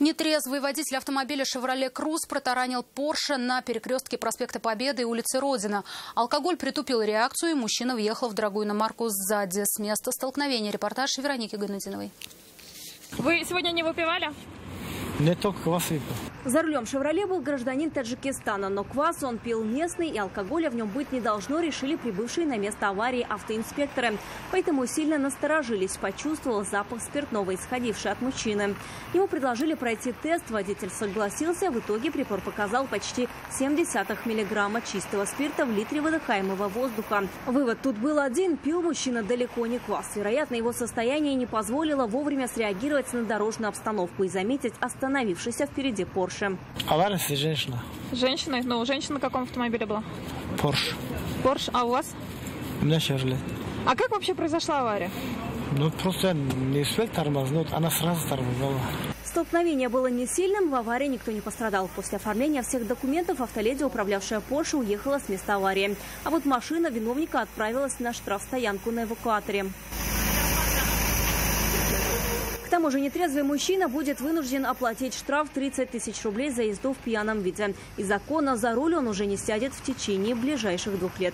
Нетрезвый водитель автомобиля «Шевроле Круз» протаранил «Порше» на перекрестке проспекта Победы и улицы Родина. Алкоголь притупил реакцию, и мужчина въехал в дорогую иномарку сзади. С места столкновения репортаж Вероники Гайнутдиновой. Вы сегодня не выпивали? Не только квас выпил. За рулем «Шевроле» был гражданин Таджикистана, но квас он пил местный, и алкоголя в нем быть не должно, решили прибывшие на место аварии автоинспекторы. Поэтому сильно насторожились, почувствовал запах спиртного, исходивший от мужчины. Ему предложили пройти тест, водитель согласился, в итоге прибор показал почти 0,7 миллиграмма чистого спирта в литре выдыхаемого воздуха. Вывод тут был один: пил мужчина далеко не квас. Вероятно, его состояние не позволило вовремя среагировать на дорожную обстановку и заметить остановившийся впереди Порше. Авария с женщиной. Женщина? Ну, женщина на каком автомобиле была? Порш. Порш. А у вас? У меня «Шевроле». А как вообще произошла авария? Ну, просто не успел тормознуть, она сразу тормознула. Столкновение было не сильным, в аварии никто не пострадал. После оформления всех документов автоледи, управлявшая Порше, уехала с места аварии. А вот машина виновника отправилась на штрафстоянку на эвакуаторе. К тому же нетрезвый мужчина будет вынужден оплатить штраф 30 000 рублей за езду в пьяном виде. Из закона за руль он уже не сядет в течение ближайших 2 лет.